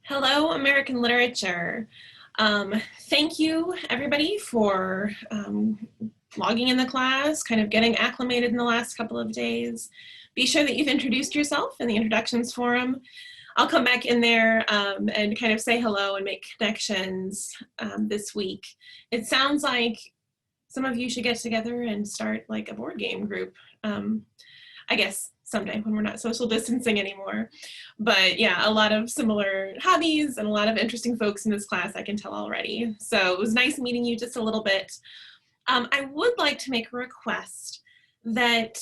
Hello, American Literature. Thank you, everybody, for logging in the class, kind of getting acclimated in the last couple of days. Be sure that you've introduced yourself in the introductions forum. I'll come back in there and kind of say hello and make connections this week. It sounds like some of you should get together and start like a board game group. I guess someday when we're not social distancing anymore. But yeah, a lot of similar hobbies and a lot of interesting folks in this class, I can tell already. So it was nice meeting you just a little bit. I would like to make a request that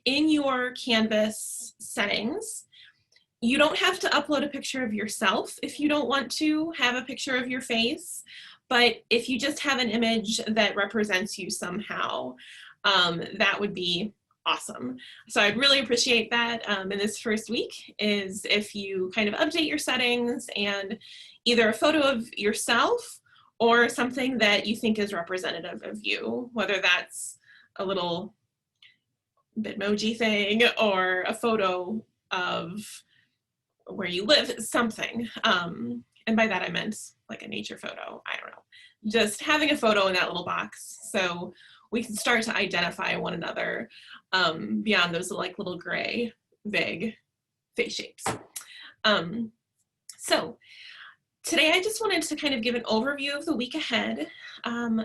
in your Canvas settings, you don't have to upload a picture of yourself if you don't want to have a picture of your face, but if you just have an image that represents you somehow, that would be awesome. So I'd really appreciate that in this first week is if you kind of update your settings and either a photo of yourself or something that you think is representative of you, whether that's a little Bitmoji thing or a photo of where you live, something. And by that I meant like a nature photo, I don't know. Just having a photo in that little box so we can start to identify one another beyond those like little gray, vague face shapes. So today I just wanted to kind of give an overview of the week ahead.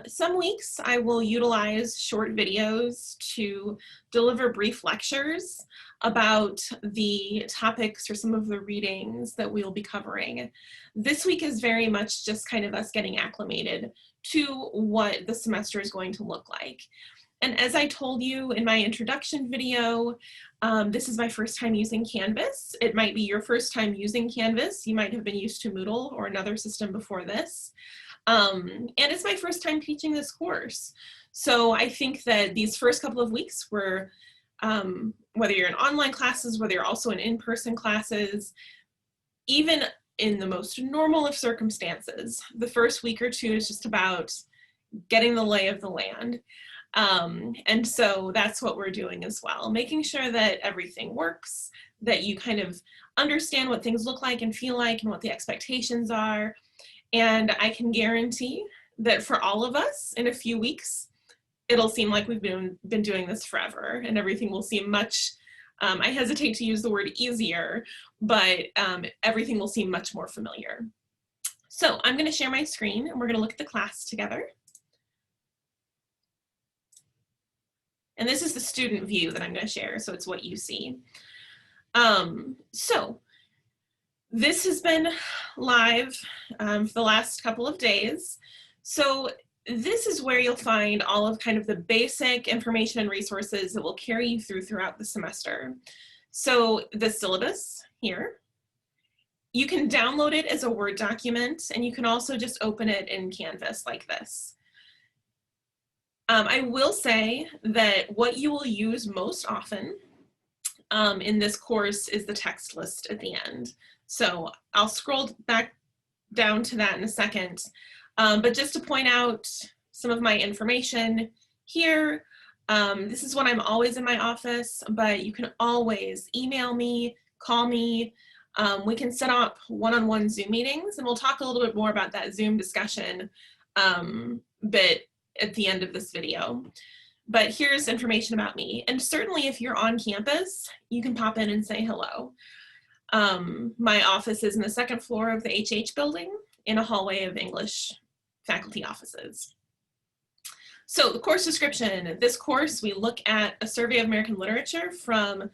Some weeks I will utilize short videos to deliver brief lectures about the topics or some of the readings that we'll be covering. This week is very much just kind of us getting acclimated to what the semester is going to look like. And as I told you in my introduction video, this is my first time using Canvas. It might be your first time using Canvas. You might have been used to Moodle or another system before this. And it's my first time teaching this course. So I think that these first couple of weeks were, whether you're in online classes, whether you're also in in-person classes, even in the most normal of circumstances, the first week or two is just about getting the lay of the land. And so that's what we're doing as well, making sure that everything works, that you kind of understand what things look like and feel like and what the expectations are. And I can guarantee that for all of us in a few weeks, it'll seem like we've been doing this forever and everything will seem much, I hesitate to use the word easier, but everything will seem much more familiar. So I'm going to share my screen and we're going to look at the class together. And this is the student view that I'm going to share, so it's what you see. So this has been live for the last couple of days. So this is where you'll find all of kind of the basic information and resources that will carry you throughout the semester. So the syllabus here, you can download it as a Word document, and you can also just open it in Canvas like this. I will say that what you will use most often in this course is the text list at the end. So I'll scroll back down to that in a second. But just to point out some of my information here, this is when I'm always in my office, but you can always email me, call me. We can set up one-on-one Zoom meetings, and we'll talk a little bit more about that Zoom discussion bit at the end of this video. But here's information about me. And certainly if you're on campus, you can pop in and say hello. My office is in the second floor of the HH building in a hallway of English faculty offices. So the course description, this course, we look at a survey of American literature from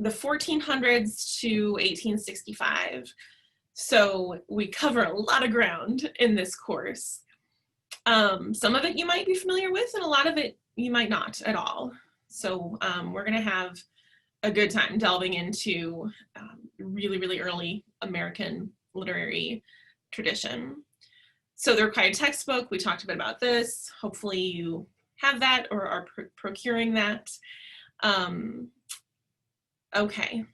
the 1400s to 1865. So we cover a lot of ground in this course. Some of it you might be familiar with, and a lot of it you might not at all. So we're going to have a good time delving into really, really early American literary tradition. So the required textbook, we talked a bit about this. Hopefully you have that or are procuring that. Okay.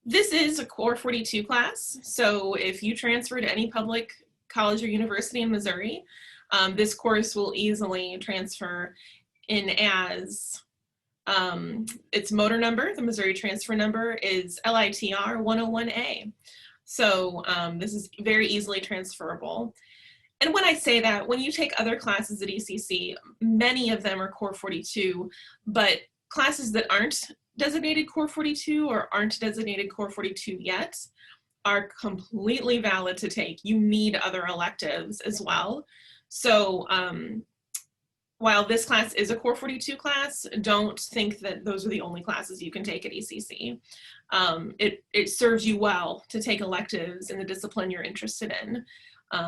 This is a Core 42 class. So if you transfer to any public college or university in Missouri, this course will easily transfer in as its motor number. The Missouri transfer number is LITR 101A. So this is very easily transferable. And when I say that, when you take other classes at ECC, many of them are Core 42, but classes that aren't designated Core 42 or aren't designated Core 42 yet are completely valid to take. You need other electives as well. So while this class is a Core 42 class, don't think that those are the only classes you can take at ECC. It serves you well to take electives in the discipline you're interested in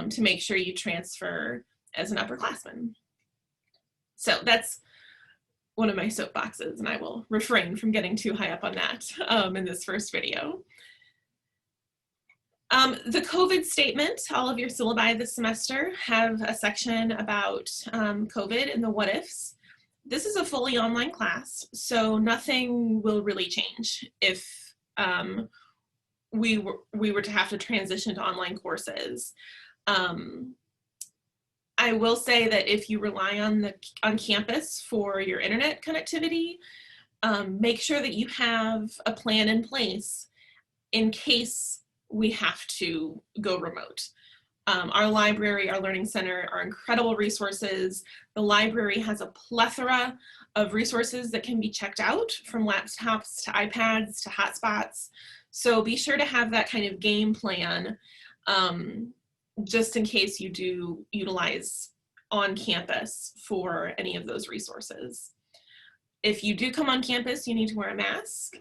to make sure you transfer as an upperclassman. So that's one of my soapboxes, and I will refrain from getting too high up on that in this first video. The COVID statement, all of your syllabi this semester have a section about COVID and the what ifs. This is a fully online class, so nothing will really change if we were to have to transition to online courses. I will say that if you rely on campus for your internet connectivity, make sure that you have a plan in place in case we have to go remote. Our library, our learning center are incredible resources. The library has a plethora of resources that can be checked out, from laptops to iPads to hotspots. So be sure to have that kind of game plan just in case you do utilize on campus for any of those resources. If you do come on campus, you need to wear a mask.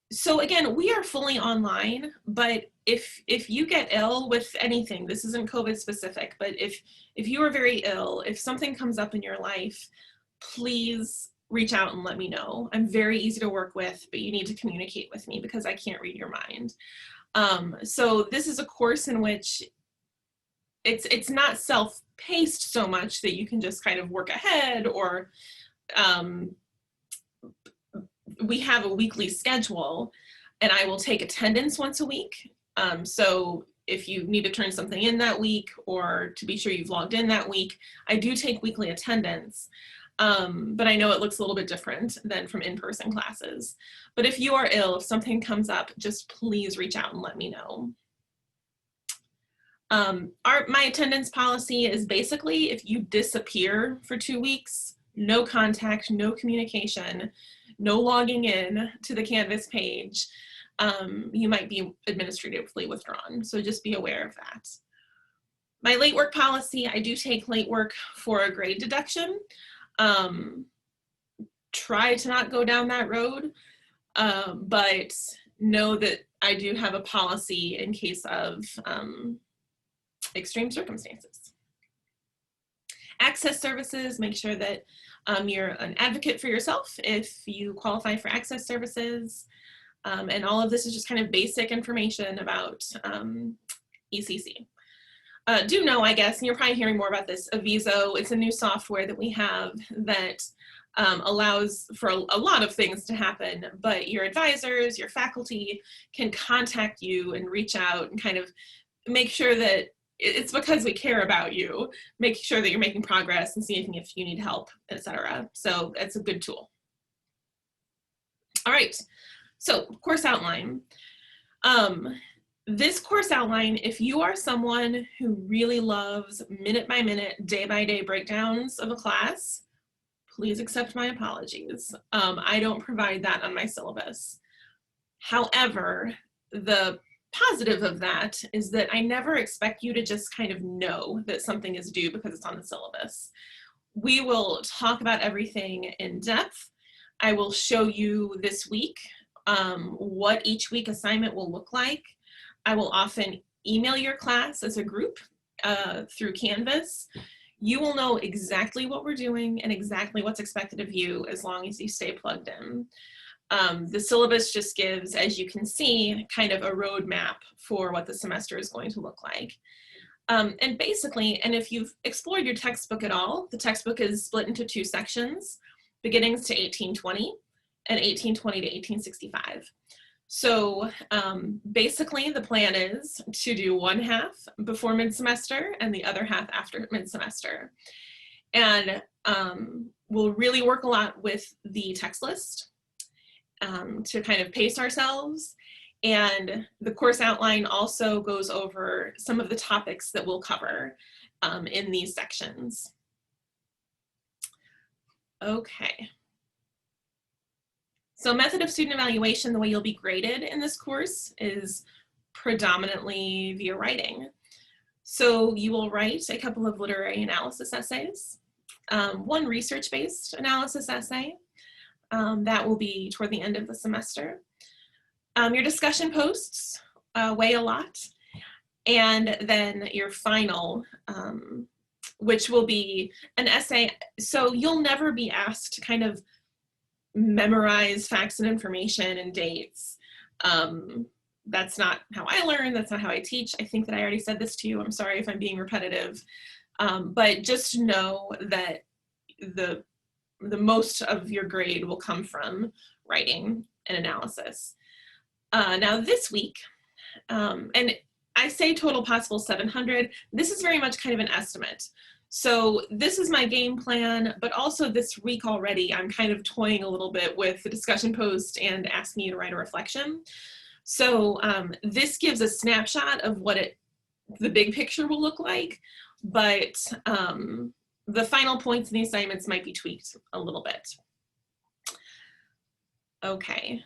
So again, we are fully online, but if you get ill with anything, this isn't COVID specific, but if you are very ill, if something comes up in your life, please reach out and let me know. I'm very easy to work with, but you need to communicate with me because I can't read your mind. So this is a course in which it's not self-paced so much that you can just kind of work ahead, or we have a weekly schedule, and I will take attendance once a week. So if you need to turn something in that week, or to be sure you've logged in that week, I do take weekly attendance. But I know it looks a little bit different than from in-person classes. But if you are ill, if something comes up, just please reach out and let me know. My attendance policy is basically, if you disappear for 2 weeks, no contact, no communication, no logging in to the Canvas page, you might be administratively withdrawn. So just be aware of that. My late work policy, I do take late work for a grade deduction. Try to not go down that road, but know that I do have a policy in case of extreme circumstances. Access services, make sure that you're an advocate for yourself if you qualify for access services. And all of this is just kind of basic information about ECC. Do know, I guess, and you're probably hearing more about this, Aviso. It's a new software that we have that allows for a lot of things to happen, but your advisors, your faculty can contact you and reach out and kind of make sure that it's because we care about you, make sure that you're making progress and seeing if you need help, etc. So it's a good tool. All right, so course outline. This course outline, if you are someone who really loves minute by minute, day by day breakdowns of a class, please accept my apologies. I don't provide that on my syllabus. However, the positive of that is that I never expect you to just kind of know that something is due because it's on the syllabus. We will talk about everything in depth. I will show you this week what each week assignment will look like. I will often email your class as a group through Canvas. You will know exactly what we're doing and exactly what's expected of you as long as you stay plugged in. The syllabus just gives, as you can see, kind of a roadmap for what the semester is going to look like. And basically, and if you've explored your textbook at all, the textbook is split into 2 sections, beginnings to 1820 and 1820 to 1865. So basically the plan is to do one half before mid-semester and the other half after mid-semester. And we'll really work a lot with the text list. to kind of pace ourselves. And the course outline also goes over some of the topics that we'll cover in these sections. Okay. So method of student evaluation, the way you'll be graded in this course is predominantly via writing. So you will write a couple of literary analysis essays, one research-based analysis essay, that will be toward the end of the semester. Your discussion posts weigh a lot, and then your final, which will be an essay. So you'll never be asked to kind of memorize facts and information and dates. That's not how I learn, that's not how I teach. I think that I already said this to you. I'm sorry if I'm being repetitive, but just know that the most of your grade will come from writing and analysis. Now this week, and I say total possible 700, this is very much kind of an estimate. So this is my game plan, but also this week already, I'm kind of toying a little bit with the discussion post and asking you to write a reflection. So this gives a snapshot of what the big picture will look like, but the final points in the assignments might be tweaked a little bit. Okay,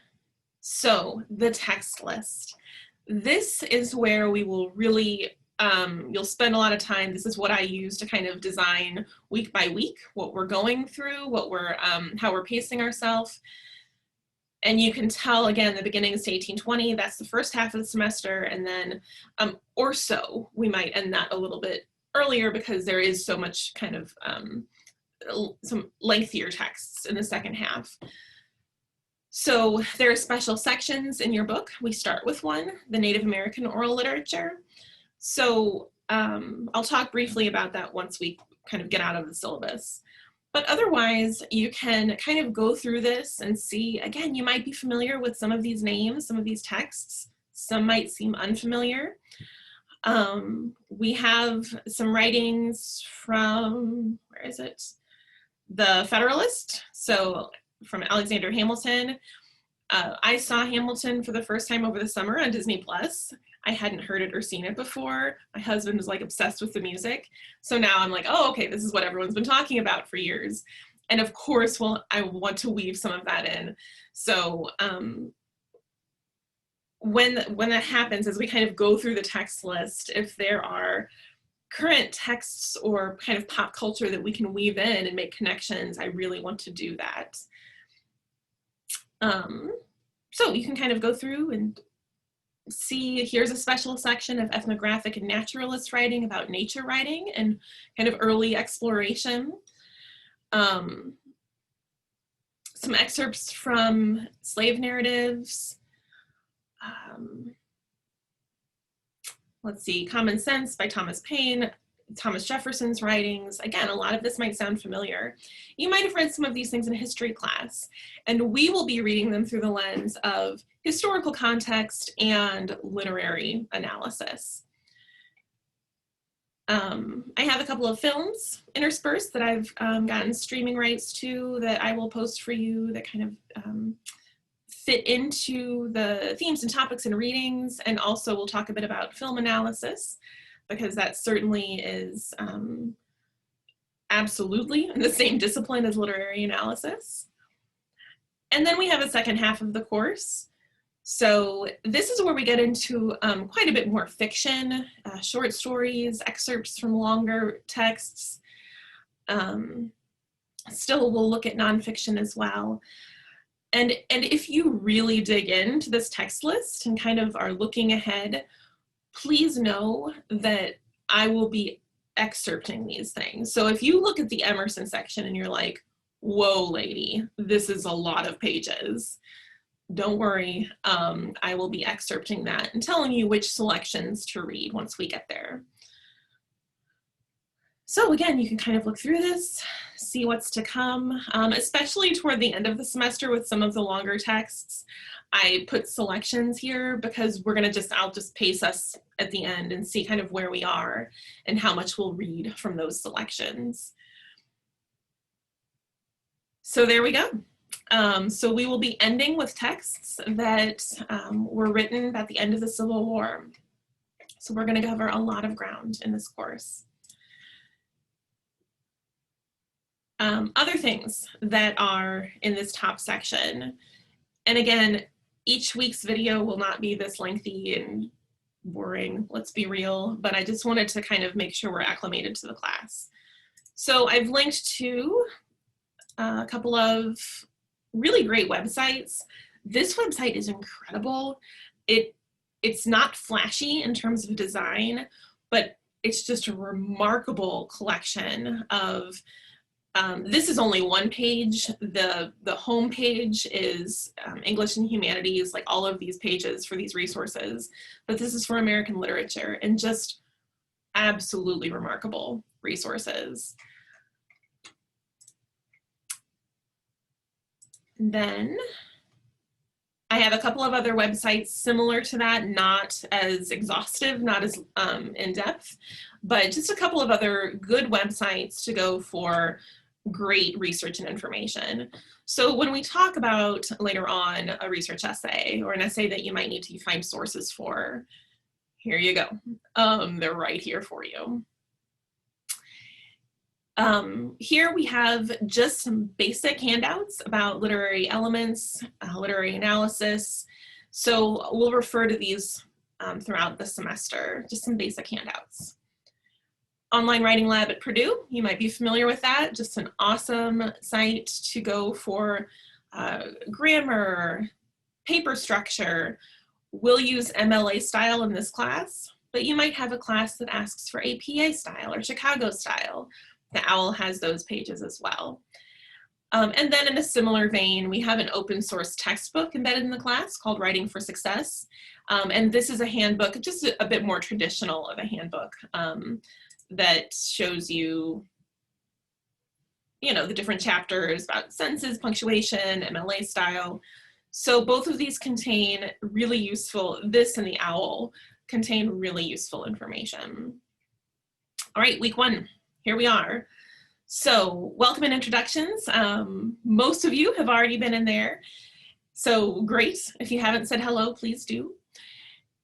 so the text list. This is where we will really, you'll spend a lot of time. This is what I use to kind of design week by week, what we're going through, what we're, how we're pacing ourselves. And you can tell, again, the beginnings to 1820, that's the first half of the semester, and then, or so, we might end that a little bit earlier because there is so much kind of, some lengthier texts in the second half. So there are special sections in your book. We start with one, the Native American oral literature. So I'll talk briefly about that once we kind of get out of the syllabus. But otherwise, you can kind of go through this and see, again, you might be familiar with some of these names, some of these texts. Some might seem unfamiliar. We have some writings from, where is it? The Federalist, so from Alexander Hamilton. I saw Hamilton for the first time over the summer on Disney Plus. I hadn't heard it or seen it before. My husband was like obsessed with the music. So now I'm like, oh, okay, this is what everyone's been talking about for years. And of course, well, I want to weave some of that in. So when that happens, as we kind of go through the text list, if there are current texts or kind of pop culture that we can weave in and make connections, I really want to do that. So you can kind of go through and see, here's a special section of ethnographic and naturalist writing about nature writing and kind of early exploration. Some excerpts from slave narratives. Let's see, Common Sense by Thomas Paine, Thomas Jefferson's writings. Again, a lot of this might sound familiar. You might have read some of these things in history class, and we will be reading them through the lens of historical context and literary analysis. I have a couple of films interspersed that I've gotten streaming rights to that I will post for you that kind of fit into the themes and topics and readings, and also we'll talk a bit about film analysis, because that certainly is absolutely in the same discipline as literary analysis. And then we have a second half of the course. So this is where we get into quite a bit more fiction, short stories, excerpts from longer texts. Still, we'll look at nonfiction as well. And if you really dig into this text list and kind of are looking ahead, please know that I will be excerpting these things. So if you look at the Emerson section and you're like, whoa, lady, this is a lot of pages, don't worry. I will be excerpting that and telling you which selections to read once we get there. So again, you can kind of look through this, see what's to come, especially toward the end of the semester with some of the longer texts. I put selections here because I'll just pace us at the end and see kind of where we are and how much we'll read from those selections. So there we go. So we will be ending with texts that were written at the end of the Civil War. So we're going to cover a lot of ground in this course. Other things that are in this top section, and again, each week's video will not be this lengthy and boring, let's be real, but I just wanted to kind of make sure we're acclimated to the class. So I've linked to a couple of really great websites. This website is incredible. It's not flashy in terms of design, but it's just a remarkable collection of, this is only one page. The home page is English and Humanities, like all of these pages for these resources, but this is for American literature and just absolutely remarkable resources. Then I have a couple of other websites similar to that, not as exhaustive, not as in-depth, but just a couple of other good websites to go for great research and information. So when we talk about later on a research essay or an essay that you might need to find sources for, here you go. They're right here for you. Here we have just some basic handouts about literary elements, literary analysis. So we'll refer to these throughout the semester, just some basic handouts. Online Writing Lab at Purdue, you might be familiar with that, just an awesome site to go for grammar, paper structure. We'll use MLA style in this class, but you might have a class that asks for APA style or Chicago style. The OWL has those pages as well. And then in a similar vein, we have an open source textbook embedded in the class called Writing for Success. And this is a handbook, just a bit more traditional of a handbook that shows you, the different chapters about sentences, punctuation, MLA style. So both of these contain really useful, this and the OWL contain really useful information. All right, week one. Here we are. So welcome and introductions. Most of you have already been in there. So great. If you haven't said hello, please do.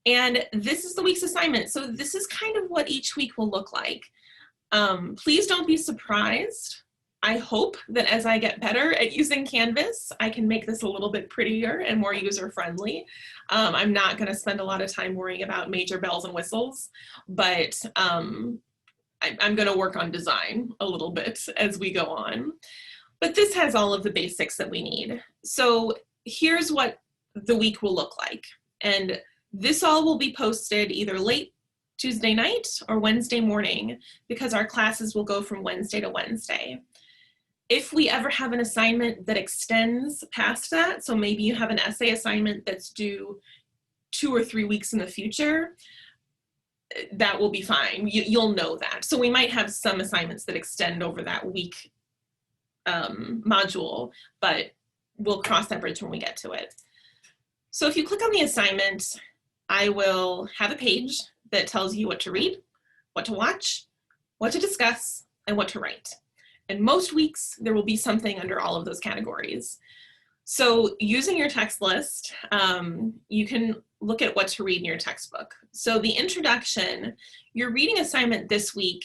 And this is the week's assignment. So this is kind of what each week will look like. Please don't be surprised. I hope that as I get better at using Canvas, I can make this a little bit prettier and more user-friendly. I'm not going to spend a lot of time worrying about major bells and whistles, but I'm going to work on design a little bit as we go on. But this has all of the basics that we need. So here's what the week will look like. And this all will be posted either late Tuesday night or Wednesday morning, because our classes will go from Wednesday to Wednesday. If we ever have an assignment that extends past that, so maybe you have an essay assignment that's due 2 or 3 weeks in the future, that will be fine. You'll know that. So we might have some assignments that extend over that week module, but we'll cross that bridge when we get to it. So if you click on the assignment, I will have a page that tells you what to read, what to watch, what to discuss, and what to write. And most weeks, there will be something under all of those categories. So using your text list, you can look at what to read in your textbook. So the introduction, your reading assignment this week,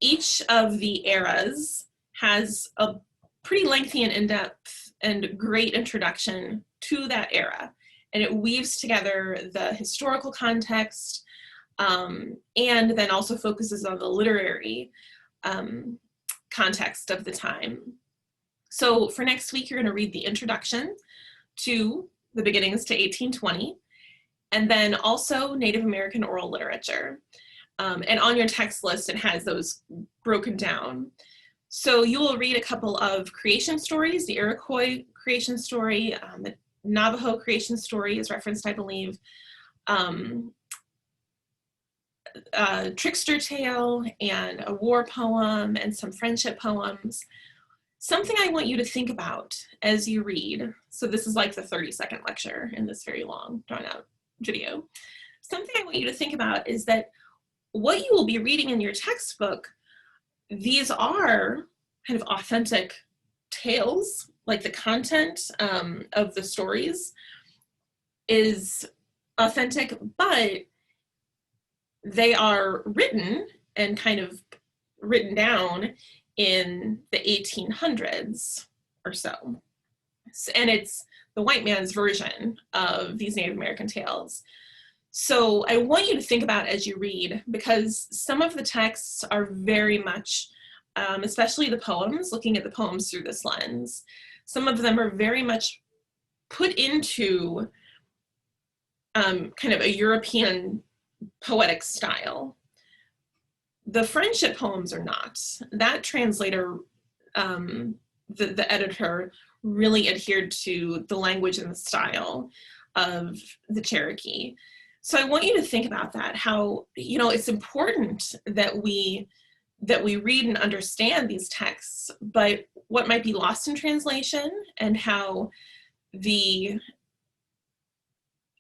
each of the eras has a pretty lengthy and in-depth and great introduction to that era. And it weaves together the historical context and then also focuses on the literary context of the time. So for next week, you're going to read the introduction to the beginnings to 1820, and then also Native American oral literature. And on your text list, it has those broken down. So you will read a couple of creation stories, the Iroquois creation story, the Navajo creation story is referenced, I believe, a trickster tale and a war poem and some friendship poems. Something I want you to think about as you read, so this is like the 30-second lecture in this very long, drawn-out video. Something I want you to think about is that what you will be reading in your textbook, these are kind of authentic tales like the content of the stories is authentic, but they are written and kind of written down in the 1800s or so. And it's the white man's version of these Native American tales. So I want you to think about as you read, because some of the texts are very much, especially the poems, looking at the poems through this lens, some of them are very much put into kind of a European poetic style. The friendship poems are not. That translator, the editor, really adhered to the language and the style of the Cherokee. So I want you to think about that, how, you know, it's important that we read and understand these texts, but what might be lost in translation and how the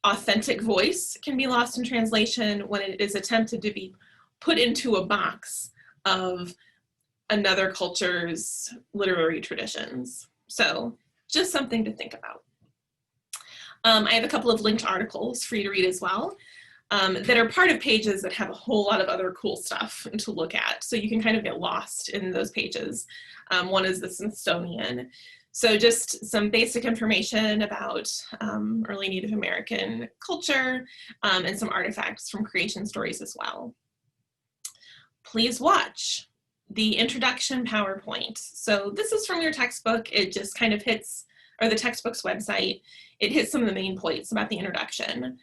authentic voice can be lost in translation when it is attempted to be put into a box of another culture's literary traditions. So just something to think about. I have a couple of linked articles for you to read as well that are part of pages that have a whole lot of other cool stuff to look at. So you can kind of get lost in those pages. One is the Smithsonian. So just some basic information about early Native American culture and some artifacts from creation stories as well. Please watch the introduction PowerPoint. So this is from your textbook. It just kind of hits, or the textbook's website, it hits some of the main points about the introduction.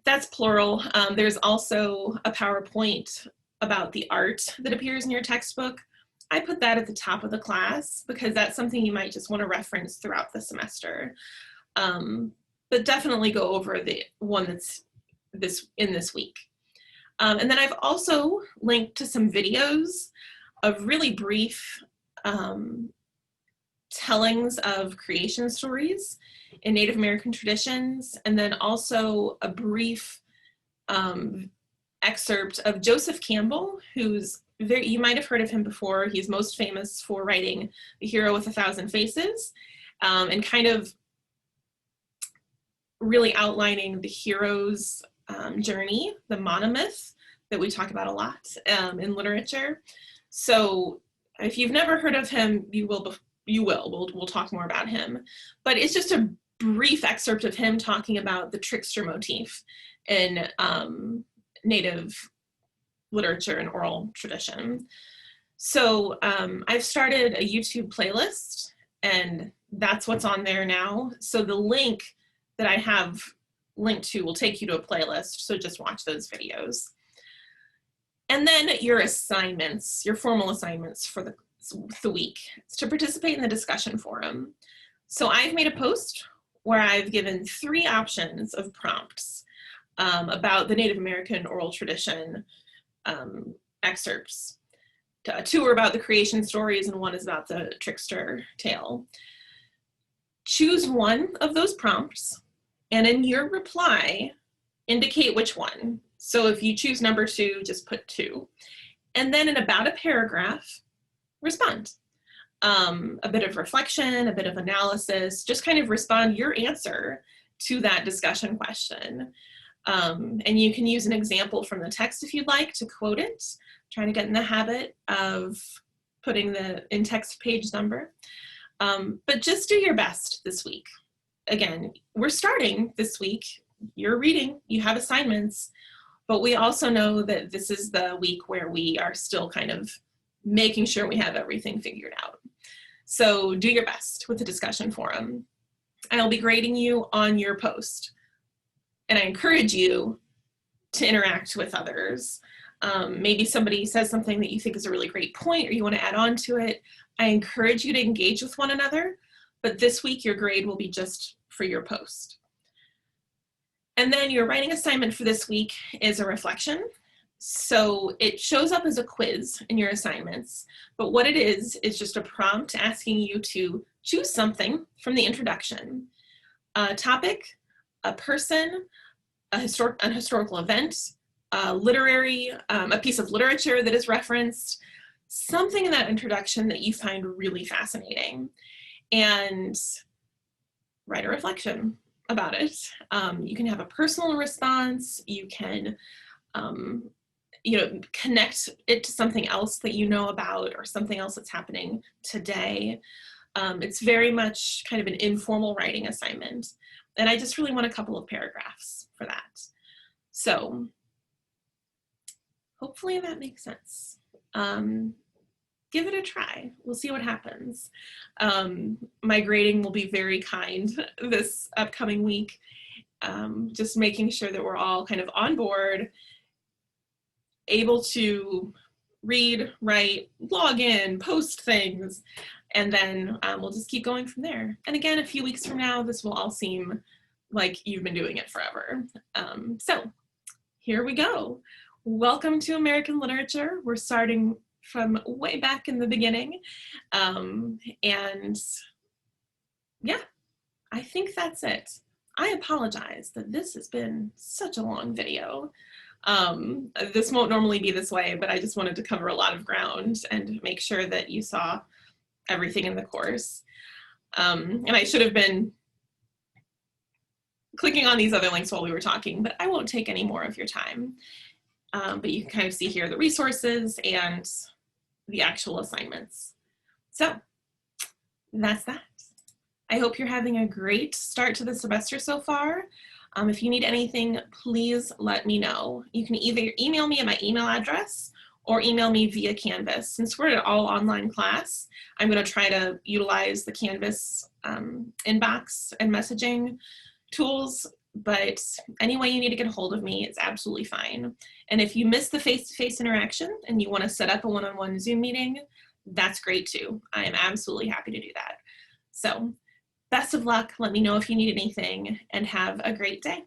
That's plural. There's also a PowerPoint about the art that appears in your textbook. I put that at the top of the class because that's something you might just want to reference throughout the semester. But definitely go over the one that's in this week. And then I've also linked to some videos of really brief tellings of creation stories in Native American traditions, and then also a brief excerpt of Joseph Campbell, who's you might have heard of him before. He's most famous for writing The Hero with a Thousand Faces, and kind of really outlining the hero's journey, the monomyth that we talk about a lot in literature. So if you've never heard of him, you will. We'll talk more about him. But it's just a brief excerpt of him talking about the trickster motif in Native literature and oral tradition. So I've started a YouTube playlist, and that's what's on there now. So the link that I have linked to will take you to a playlist, so just watch those videos. And then your assignments, your formal assignments for the week, is to participate in the discussion forum. So I've made a post where I've given 3 options of prompts about the Native American oral tradition excerpts. 2 are about the creation stories and 1 is about the trickster tale. Choose one of those prompts, and in your reply, indicate which one. So if you choose number 2, just put 2. And then in about a paragraph, respond. A bit of reflection, a bit of analysis, just kind of respond your answer to that discussion question. And you can use an example from the text if you'd like to quote it. Trying to get in the habit of putting the in-text page number. But just do your best this week. Again, we're starting this week. You're reading, you have assignments, but we also know that this is the week where we are still kind of making sure we have everything figured out. So do your best with the discussion forum. I'll be grading you on your post. And I encourage you to interact with others. Maybe somebody says something that you think is a really great point or you want to add on to it. I encourage you to engage with one another, but this week your grade will be just for your post. And then your writing assignment for this week is a reflection. So it shows up as a quiz in your assignments, but what it is just a prompt asking you to choose something from the introduction, a topic, a person, an historical event, a piece of literature that is referenced, something in that introduction that you find really fascinating. and write a reflection about it. You can have a personal response. You can, connect it to something else that you know about or something else that's happening today. It's very much kind of an informal writing assignment. And I just really want a couple of paragraphs for that. So hopefully that makes sense. Give it a try. We'll see what happens. My grading will be very kind this upcoming week. Just making sure that we're all kind of on board, able to read, write, log in, post things, and then we'll just keep going from there. And again, a few weeks from now, this will all seem like you've been doing it forever. So here we go. Welcome to American Literature. We're starting from way back in the beginning. And yeah, I think that's it. I apologize that this has been such a long video. This won't normally be this way, but I just wanted to cover a lot of ground and make sure that you saw everything in the course. And I should have been clicking on these other links while we were talking, but I won't take any more of your time. But you can kind of see here the resources and the actual assignments. So that's that. I hope you're having a great start to the semester so far. If you need anything, please let me know. You can either email me at my email address or email me via Canvas. Since we're an all online class, I'm going to try to utilize the Canvas inbox and messaging tools, but any way you need to get a hold of me, it's absolutely fine. And if you miss the face-to-face interaction and you want to set up a one-on-one Zoom meeting, that's great too. I am absolutely happy to do that. So best of luck. Let me know if you need anything and have a great day.